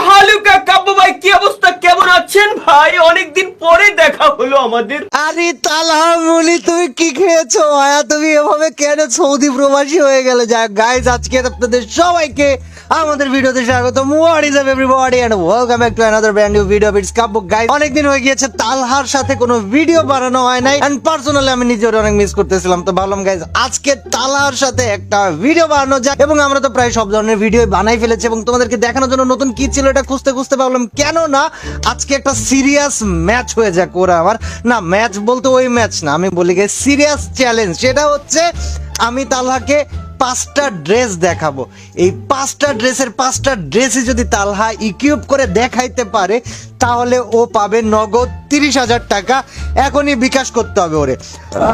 হালুকা কাব্য ভাই, কি অবস্থা, কেমন আছেন ভাই? অনেকদিন পরে দেখা হলো আমাদের। আরে তালহা মনি, তুমি কি খেয়েছো? আয়া তুমি এভাবে কেন সৌদি প্রবাসী হয়ে গেলে? যাক গাইজ, আজকে আপনাদের সবাইকে আমাদের ভিডিওতে স্বাগত। What is up everybody and welcome back to another brand new video of it's Kabya. Guys, অনেকদিন হয়ে গিয়েছে তালহার সাথে কোনো ভিডিও বানানো হয় নাই, এন্ড পার্সোনালি আমি নিজেও অনেক মিস করতেছিলাম। তো ভাবলাম গাইজ, আজকে তালহার সাথে একটা ভিডিও বানানো যায়। এবং আমরা তো প্রায় সব ধরনের ভিডিও বানাই ফেলেছি এবং তোমাদেরকে দেখানোর জন্য নতুন কি ছিল এটা খুঁজতে খুঁজতে ভাবলাম কেন না আজকে একটা সিরিয়াস ম্যাচ হয়ে যাক ওরা আমার। না, ম্যাচ বলতে ওই ম্যাচ না, আমি বলি গে সিরিয়াস চ্যালেঞ্জ। সেটা হচ্ছে আমি তালহাকে 5টা ড্রেস দেখাবো। এই 5টা ড্রেসের 5টা ড্রেসই যদি তালহা ইকুইপ করে দেখাইতে পারে তাহলে ও পাবে নগদ 30,000 টাকা। এখনই বিকাশ করতে হবে ওরে।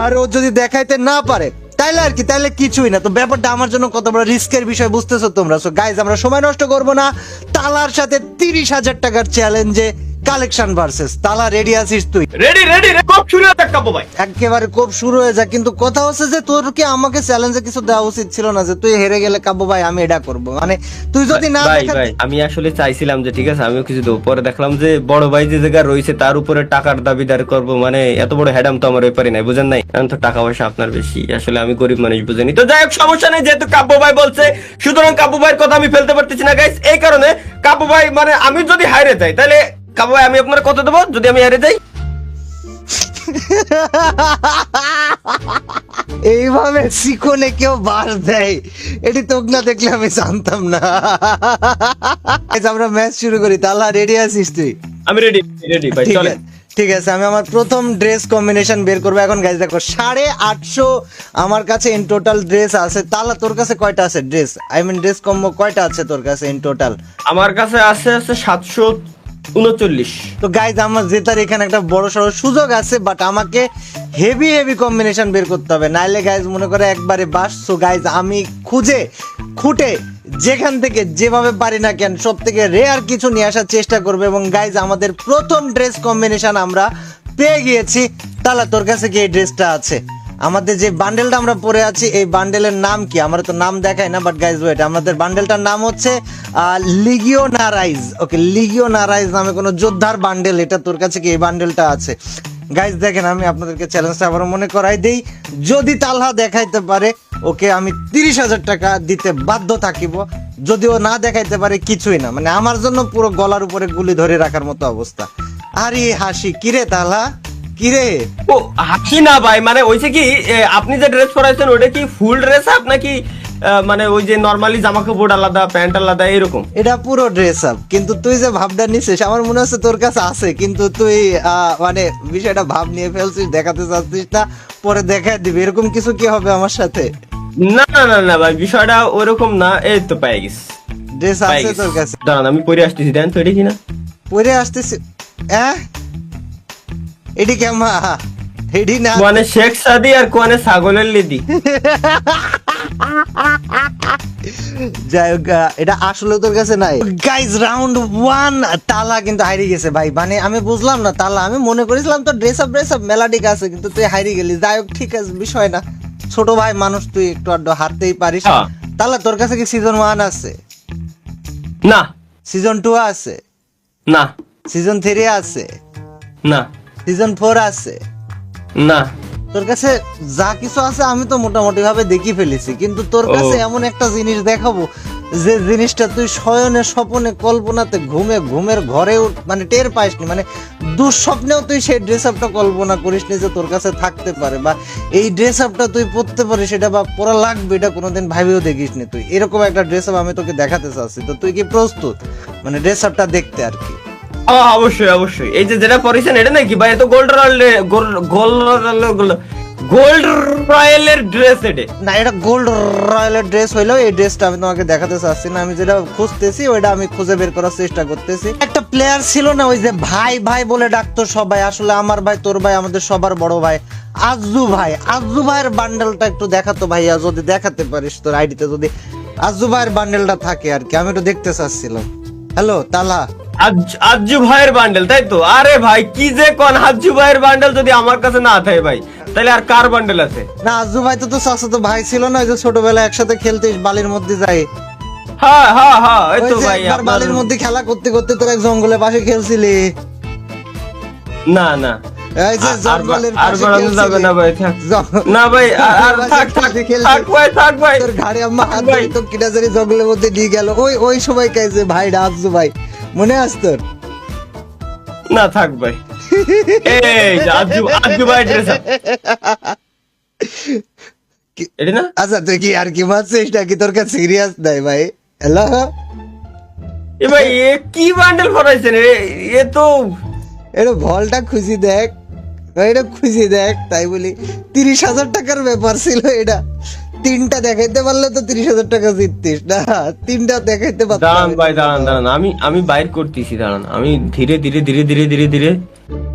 আর ও যদি দেখাইতে না পারে তাইলে আর কি, তাইলে কিছুই না। তো ব্যাপারটা আমার জন্য কত বড় রিস্কের বিষয় বুঝতেছো তোমরা। সো গাইজ, আমরা সময় নষ্ট করবো না। তালার সাথে 30,000 টাকার চ্যালেঞ্জে কালেকশন ভার্সেস তালা। রেডি আছিস তুই? রেডি রেডি, খুব শুরু হতে কাব্য ভাই। একেবারে খুব শুরু হয়ে যায়, কিন্তু কথা হচ্ছে যে তোর কি আমাকে চ্যালেঞ্জে কিছু দেওয়া উচিত ছিল না? যে তুই হেরে গেলে কাব্য ভাই আমি এটা করবো, মানে তুই যদি না ভাই ভাই, আমি আসলে চাইছিলাম যে ঠিক আছে আমিও কিছু দেবো, পরে দেখলাম যে বড় ভাই যে জায়গা রয়েছে তার উপরে টাকার দাবিদার করব, মানে এত বড় হ্যাডাম তো আমার ব্যাপারই নাই, বুঝেন নাই? এখন তো টাকা পয়সা আপনার বেশি, আসলে আমি গরিব মানুষ, বুঝেনি। তো যাই হোক, সমস্যা নেই, যেহেতু কাব্য ভাই বলছে সুতরাং কাব্য ভাইয়ের কথা আমি ফেলতে পারতেছি না গাইস। এই কারণে কাব্য ভাই, মানে আমি যদি হাইরে যাই তাহলে কাব্য ভাই আমি আপনার কত দেবো যদি আমি হারে যাই? এইভাবে শিখনে কেউ বার দেয় এটি তোকে না দেখলে আমি জানতাম না। আমরা ম্যাচ শুরু করি। তাহলে রেডি আছিস তুই? আমি রেডি রেডি ভাই, চলে। ঠিক আছে, আমি আমার প্রথম ড্রেস কম্বিনেশন বের করবো এখন। গাইজ দেখো, 850 আমার কাছে ইন টোটাল ড্রেস আছে। তাহলে তোর কাছে কয়টা আছে dress? I mean dress combo কয়টা আছে তোর কাছে ইন টোটাল? আমার কাছে আছে 739। তো গাইজ, আমার জেতার এখানে একটা বড় সড়ো সুযোগ আছে, বাট আমাকে হেভি হেভি কম্বিনেশন বের করতে হবে, নাইলে গাইজ মনে করে একবারে বাস। সো গাইজ, আমি খুঁটে যেখান থেকে যেভাবে পারি না কেন সব থেকে রেয়ার কিছু নিয়ে আসার চেষ্টা করবে। এবং গাইজ, আমাদের প্রথম ড্রেস কম্বিনেশন আমরা পেয়ে গিয়েছি। তাহলে তোর কাছে কি এই ড্রেসটা আছে? আমাদের যে বান্ডেলটা আমরা পরে আছি এই বান্ডেলের নাম কি? আমরা তো নাম দেখাই না, বাট গাইজ ওয়েট, আমাদের বান্ডেলটার নাম হচ্ছে লিগিওনারাইজ। ওকে, লিগিওনারাইজ নামে কোনো যোদ্ধার বান্ডেল। এটা তোর কাছে কি এই বান্ডেলটা আছে? গাইজ দেখেন, আমি আপনাদেরকে চ্যালেঞ্জটা আবার মনে করাই দেই। যদি তালহা দেখাইতে পারে ওকে আমি 30,000 টাকা দিতে বাধ্য থাকিব। যদিও না দেখাইতে পারে কিছুই না, মানে আমার জন্য পুরো গলার উপরে গুলি ধরে রাখার মতো অবস্থা। আরে হাসি কিরে তালহা, কিরে? ও হাসি না ভাই, মানে ওইছে কি আপনি যে ড্রেস পরাইছেন ওটা কি ফুল ড্রেস আপ নাকি মানে ওই যে নরমালি জামা কাপড় আলাদা প্যান্ট আলাদা এরকম? এটা পুরো ড্রেস আপ, কিন্তু তুই যে ভাবটা নিছিস আমার মনে হচ্ছে তোর কাছে আছে, কিন্তু তুই মানে বিষয়টা ভাব নিয়ে ফেলছিস, দেখাতে চাচ্ছিস না, পরে দেখায় দিবি, এরকম কিছু কি হবে আমার সাথে? না না না না ভাই, বিষয়টা ওইরকম না। এই তো পাই গেছি, ড্রেস আছে তোর কাছে? দাঁড়ান আমি পরে আসতেছি, দেন তো এটা কি না পরে আসতেছি। এডি কেমা এডি না, কোয়ানে শেখ সাদি আর কোয়ানে ছাগলের লিদি। যাই হোক, এটা আসলে তোর কাছে নাই। গাইজ, রাউন্ড 1 তালা কিন্তু হারিয়ে গেছে ভাই। মানে আমি বুঝলাম না তালা, আমি মনে করেছিলাম তো ড্রেস আপ মেলাডিক আছে, কিন্তু তুই হারিয়ে গেলি। যাই হোক, ঠিক আছে, বিষয় না, ছোট ভাই মানুষ, তুই একটু আড্ডা হারতেই পারিস। তালা তোর কাছে কি সিজন 1 আছে? না। সিজন 2 আছে? না। সিজন 3 আছে? না। সিজন 4 আছে? না। তোর কাছে যা কিছু আছে আমি তো মোটামুটি ভাবে দেখি ফেলেছি, কিন্তু তোর কাছে এমন একটা জিনিস দেখাবো যে জিনিসটা তুই শয়নে স্বপনে কল্পনাতে ঘুমের ঘরেও মানে টের পাইসনি, মানে দুঃস্বপ্নেও তুই সেই ড্রেস আপটা কল্পনা করিসনি যে তোর কাছে থাকতে পারে, বা এই ড্রেস আপটা তুই পরতে পারিস সেটা, বা পরা লাগবে এটা কোনোদিন ভাবেও দেখিসনি তুই। এরকম একটা ড্রেস আপ আমি তোকে দেখাতে চাচ্ছি। তো তুই কি প্রস্তুত মানে ড্রেস আপটা দেখতে আর কি? অবশ্যই অবশ্যই। এই যে যেটা পরিছেন এটা নাকি ভাই? এত গোল্ড রয়্যালের ড্রেস এটা না, এটা গোল্ড রয়্যালের ড্রেস হইলো। এই ড্রেসটা আমি তোমাকে দেখাতে চাচ্ছি না, আমি যেটা খুঁজতেছি ওইটা আমি খুঁজে বের করার চেষ্টা করতেছি। একটা প্লেয়ার ছিল না ওই যে ভাই ভাই বলে ডাকতো সবাই, আসলে আমার ভাই, তোর ভাই, আমাদের সবার বড় ভাই, আজু ভাইয়ের বান্ডেলটা একটু দেখাতো ভাইয়া, যদি দেখাতে পারিস তোর আইডিতে, যদি আজু ভাইয়ের বান্ডেলটা থাকে আর কি, আমি একটু দেখতে চাচ্ছিলাম। হ্যালো তালা, আজ্জু ভাইয়ের বান্ডেল, তাই তো? আরে ভাই কি যে কোন, আজ্জু ভাইয়ের বান্ডেল যদি আমার কাছে না থাকে ভাই, তাহলে আর কার বান্ডেল আছে? না, আজু ভাই তো চাচাতো ভাই ছিল না, ওই যে ছোটবেলায় একসাথে খেলতিস বালির মধ্যে যাই। হ্যাঁ হ্যাঁ হ্যাঁ এই ওই তো যে ভাই একবার আপনার বালির মধ্যে খেলা করতে করতে তোর এক জঙ্গলের পাশে খেলছিলি, না না এই যে জঙ্গলের আর পাশে বাড়ানো যাবে খেলছিলি। না ভাই থাক জঙ্গল- না ভাই আর পাশে থাক থাক খেলছিলি। থাক ভাই তোর ঘাড়ে আম্মা হাত ভাই। ধরে তো কিনা জানি জঙ্গলের মধ্যে নিয়ে গেল, ওই সময় কাইছে ভাই রাজু ভাই, মনে আছে তোর? না থাক ভাই এই যে আজু ভাই ড্রেস এটা না আচ্ছা তুই কি আর কি মারছিস নাকি, তোর কাছে সিরিয়াস নাই ভাই? হ্যালো এ ভাই এ কি বান্ডেল ফরাইছেন এ তো এটা ভলটা খুঁজি দেখ, এটা খুঁজি দেখ, তাই বলি 30,000 টাকার ব্যাপার ছিল এটা, 3টা দেখাইতে পারলে তো 30,000 টাকা জিততিস না, 3টা দেখাইতে দাঁড়ান পারতাম। ভাই দাঁড়ান আমি বাইর করতেছি, দাঁড়ান আমি ধীরে ধীরে ধীরে ধীরে ধীরে ধীরে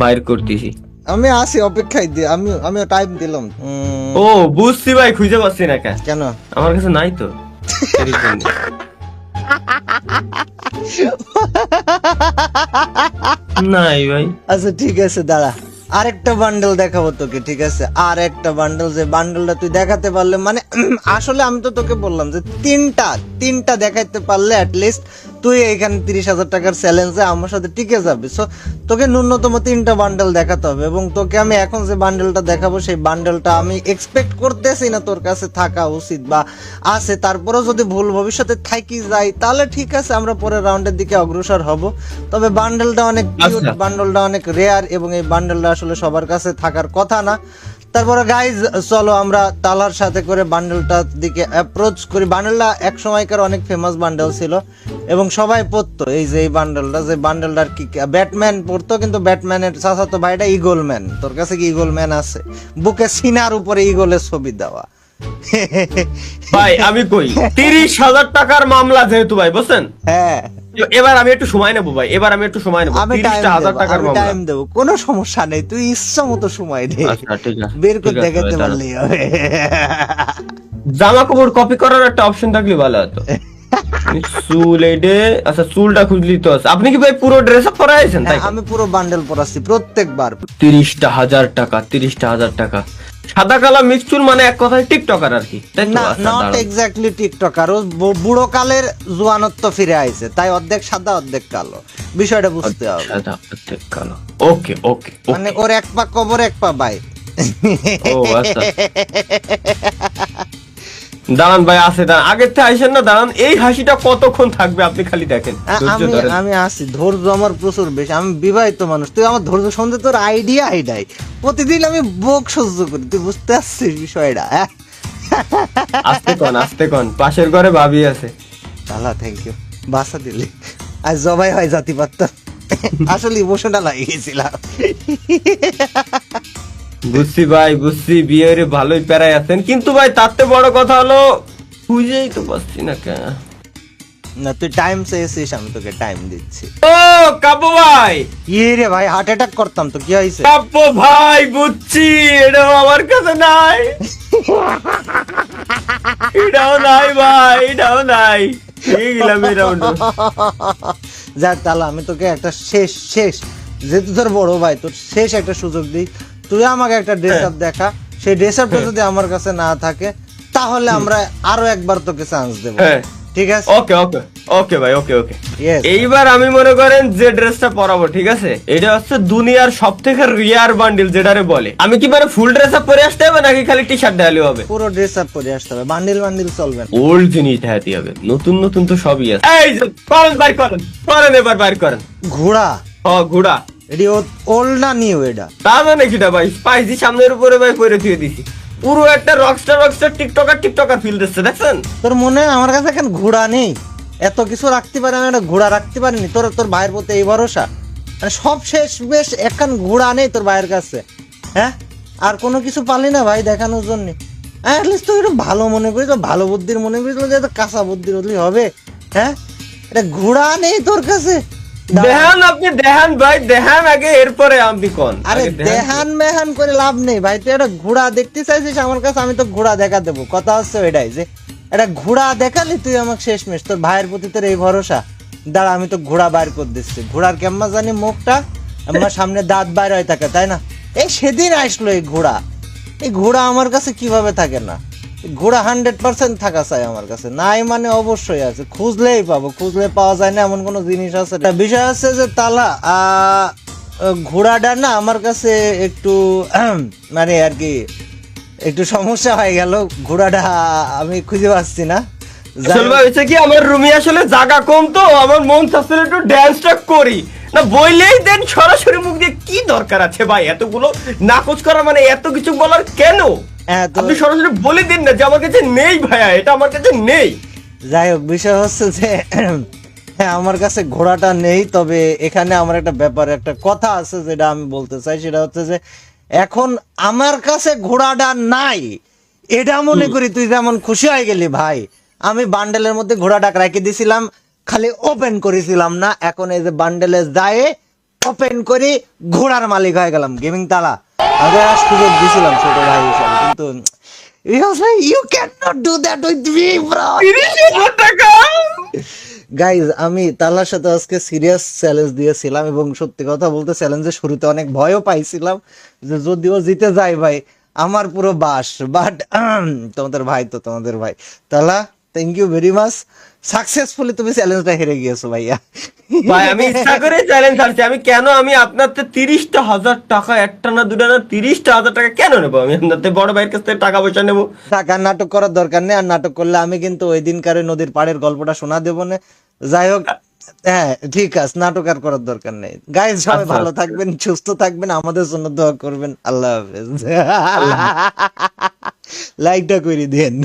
বাইর করতেছি। আমি আসি অপেক্ষায় দি, আমি টাইম দিলাম। ও বুঝছি ভাই, খুঁজে পাচ্ছি না কেন, কেন? আমার কাছে নাই তো এর জন্য। নাই ভাই আচ্ছা ঠিক আছে দাঁড়া, আরেকটা বান্ডেল দেখাবো তোকে, ঠিক আছে? আর একটা বান্ডেল, যে বান্ডেলটা তুই দেখাতে পারলে মানে আসলে আমি তো তোকে বললাম যে তিনটা দেখাইতে পারলে অ্যাটলিস্ট তুই এইখানে 30,000 টাকার চ্যালেঞ্জে আমার সাথে টিকে যাবে। সো তোকে ন্যূনতম 3টা বান্ডেল দেখাতে হবে, এবং তোকে আমি এখন যে বান্ডেলটা দেখাবো সেই বান্ডেলটা আমি এক্সপেক্ট করতেছি না তোর কাছে থাকা উচিত বা আছে, তারপরেও যদি ভুল ভবিষ্যতে থাকি যায় তাহলে ঠিক আছে, আমরা পরের রাউন্ডের দিকে অগ্রসর হব। তবে বান্ডেলটা অনেক কিউট, আচ্ছা। বান্ডেলটা অনেক রেয়ার, এবং এই বান্ডেলটা আসলে সবার কাছে থাকার কথা না। তারপরে গাইজ চলো আমরা তালার সাথে করে বান্ডেলটার দিকে অ্যাপ্রোচ করি। বান্ডেলটা এক সময়কার অনেক ফেমাস বান্ডেল ছিল এবং সবাই পড়তো। এই যে এই বান্ডেলটা, যে বান্ডেলটার কি ব্যাটম্যান পড়তো, কিন্তু ব্যাটম্যানের চাচাতো ভাইটা ইগল ম্যান। তোর কাছে কি ইগল ম্যান আছে? বুকে সিনার উপরে ইগলের ছবি দেওয়া। ভাই আমি কই 30,000 টাকার মামলা যেহেতু ভাই বুঝছেন, হ্যাঁ এবার আমি একটু সময় নেবো ভাই, এবার আমি একটু সময় নেবো। আমি 30,000 টাকার মামলা। টাইম দেবো, কোনো সমস্যা নেই, তুই ইচ্ছা মতো সময় দে, আচ্ছা ঠিক আছে বের করে ঠিক আছে দেখাতে ভাই, পারলেই হবে। জামা কাপড় কপি করার একটা অপশন থাকলে ভালো হতো। চুল এইডে, আচ্ছা চুলটা খুঁজলি তো আছে। আপনি কি ভাই পুরো ড্রেস আপ পরে আছেন? তাই আমি পুরো বান্ডেল পরাচ্ছি প্রত্যেকবার। 30,000 টাকা, 30,000 টাকা, সাদা কালা মিক্স চুল, মানে এক কথায় টিকটকার আর কি, তাই তো? না, আচ্ছা, নট দাঁড়ান। এক্স্যাক্টলি টিকটকার, ও বুড়ো কালের জোয়ানত্ব ফিরে আইছে, তাই অর্ধেক সাদা অর্ধেক কালো, বিষয়টা বুঝতে হবে। সাদা, অর্ধেক কালো। ওকে ওকে মানে ওর এক পা কবর এক পা বাই। ও আচ্ছা দাঁড়ান ভাই, আছে দাঁড়ান, আগের থেকে আইসেন না, দাঁড়ান। এই হাসিটা কতক্ষণ থাকবে আপনি খালি দেখেন, ধৈর্য আমি ধরেন। আমি আছি, ধৈর্য আমার প্রচুর বেশি, আমি বিবাহিত মানুষ, তুই আমার ধৈর্য সন্ধে তোর আইডিয়া আইডাই, প্রতিদিন আমি বোক সহ্য করি, তুই বুঝতে পারছিস বিষয়টা? হ্যাঁ আস্তে কন পাশের ঘরে ভাবি আছে। তালা থ্যাংক ইউ, বাসা দিলি, আজ জবাই হয় জাতি পাত্তা। আসলে ইমোশনাল হয়ে গেছিলাম। বুঝছি ভাই বুঝছি, বিয়ের ভালোই প্যারাই আছেন, কিন্তু ভাই তাতে বড় কথা হলো খুঁজেই তো পাচ্ছি না কেন। না তুই টাইম চেয়েছিস, আমি তোকে টাইম দিচ্ছি। ও কাব্য ভাই, ইয়ে রে ভাই, হার্ট অ্যাটাক করতাম তো, কি হয়েছে? কাব্য ভাই বুঝছি, এটাও আমার কাছে নাই, এটাও নাই ভাই, এটাও নাই, এই গেলাম এই রাউন্ড। যাক তাহলে আমি তোকে একটা শেষ যেহেতু তোর বড় ভাই, তোর শেষ একটা সুযোগ দিই, তুই আমাকে একটা ড্রেস আপ দেখা, সেই ড্রেস আপটা যদি আমার কাছে না থাকে তাহলে আমরা আরো একবার তোকে চান্স দেবো, হ্যাঁ ঠিক আছে? ওকে ওকে ওকে ভাই, ওকে ওকে। Yes. এইবার আমি মনে করেন যে ড্রেসটা পরাবো, ঠিক আছে, এটা হচ্ছে দুনিয়ার সব থেকে রিয়ার বান্ডিল যেটারে বলে। আমি কি মানে ফুল ড্রেস আপ পরে আসতে হবে নাকি খালি টি শার্ট দেখালে হবে? পুরো ড্রেস আপ পরে আসতে হবে, বান্ডিল চলবে না। ওল্ড জিনিস দেখাতে হবে, নতুন নতুন তো সবই আছে। এই যে করেন বাইর করেন, করেন এবার বাইর করেন। ঘোড়া, ও ঘোড়া, এটি ওল্ড না নিউ? এটা তা মানে কিটা ভাই, স্পাইসি সামনের উপরে ভাই পরে থুয়ে দিছি, পুরো একটা রকস্টার টিকটকার ফিল দিচ্ছে, দেখছেন? তোর মনে হয় আমার কাছে এখন ঘোড়া নেই? এত কিছু রাখতে পারি, আমি একটা ঘোড়া রাখতে পারিনি? তোর ভাইয়ের প্রতি এই ভরসা? মানে সব শেষ বেশ, এখন ঘোড়া নেই তোর ভাইয়ের কাছে? হ্যাঁ, আর কোনো কিছু পালি না ভাই দেখানোর জন্য? অ্যাটলিস্ট তুই একটু ভালো মনে করিস, ভালো বুদ্ধির মনে করিস, যে এত কাঁচা বুদ্ধির হলে হবে? হ্যাঁ, এটা ঘোড়া নেই তোর কাছে? দেখান আপনি, দেখান ভাই, দেখান আগে, এরপরে আপনি কোন। আরে দেহান মেহান করে লাভ নেই ভাই, তুই একটা ঘোড়া দেখতে চাইছিস আমার কাছে, আমি তো ঘোড়া দেখা দেবো। কথা হচ্ছে ওইটাই যে একটা ঘোড়া দেখালি তুই আমাকে শেষমেশ, তোর ভাইয়ের প্রতি তোর এই ভরসা? দাঁড়া আমি তো ঘোড়া বাইর করে দিচ্ছি। ঘোড়ার কেমন জানি মুখটা, আমার সামনে দাঁত বাইর হয়ে থাকে, তাই না? এই সেদিন আসলো এই ঘোড়া আমার কাছে কিভাবে থাকে না? ঘোড়া 100% থাকা চাই আমার কাছে, নাই মানে অবশ্যই আছে, খুঁজলেই পাবো, খুঁজলে পাওয়া যায় না এমন কোনো জিনিস আছে? বিষয় হচ্ছে যে তালা ঘোড়াটা না আমার কাছে একটু মানে আর কি একটু সমস্যা হয়ে গেল, ঘোড়াটা আমি খুঁজে পাচ্ছি না। আসলে ভাই হচ্ছে কি আমার রুমে আসলে জায়গা কম, তো আমার মন চাচ্ছে একটু ড্যান্সটা করি না, বইলেই দেন সরাসরি মুখ দিয়ে, কি দরকার আছে ভাই এতগুলো নাকচ করা, মানে এত কিছু বলার কেন? হ্যাঁ, তো আপনি সরাসরি বলে দিন না যে আমার কাছে নেই ভাইয়া, এটা আমার কাছে নেই। যাই হোক, বিষয় হচ্ছে যে হ্যাঁ আমার কাছে ঘোড়াটা নেই, তবে এখানে আমার একটা ব্যাপার, একটা কথা আছে যেটা আমি বলতে চাই, সেটা হচ্ছে যে এখন আমার কাছে ঘোড়াটা নাই, এটা মনে করি তুই যেমন খুশি হয়ে গেলি ভাই, আমি বান্ডেলের মধ্যে ঘোড়াটা রেখে দিছিলাম, খালি ওপেন করেছিলাম না, এখন এই যে বান্ডেলে যায় ওপেন করি ঘোড়ার মালিক হয়ে গেলাম। গেমিং তালা আগে সুযোগ দিছিলাম ছোট ভাই হিসাবে, কিন্তু you can not do that with me bro. 30,000 টাকা। গাইজ, আমি তালার সাথে আজকে সিরিয়াস চ্যালেঞ্জ দিয়েছিলাম, এবং সত্যি কথা বলতে চ্যালেঞ্জের শুরুতে অনেক ভয়ও পাইছিলাম যে যদিও জিতে যায় ভাই আমার পুরো বাস, বাট তোমাদের ভাই তো তোমাদের ভাই তালা, thank you very much, successfully তুমি চ্যালেঞ্জটা হেরে গিয়েছো ভাইয়া। ভাই আমি ইচ্ছা করে চ্যালেঞ্জ হারছি, আমি কেন, আমি আপনার 30,000 টাকা, একটা না দুটা না 30,000 টাকা কেন নেবো? আমি আপনার বড় ভাইয়ের কাছ থেকে টাকা পয়সা নেবো? টাকা নাটক করার দরকার নেই, আর নাটক করলে আমি কিন্তু ওই দিনকারে নদীর পাড়ের গল্পটা শোনা দেবো না। যাই হোক, হ্যাঁ ঠিক আছে, নাটক আর করার দরকার নেই। গাইজ সবাই আচ্ছা, ভালো আচ্ছা। থাকবেন, সুস্থ থাকবেন, আমাদের জন্য দোয়া করবেন। আল্লাহ হাফেজ। লাইকটা করে দেন।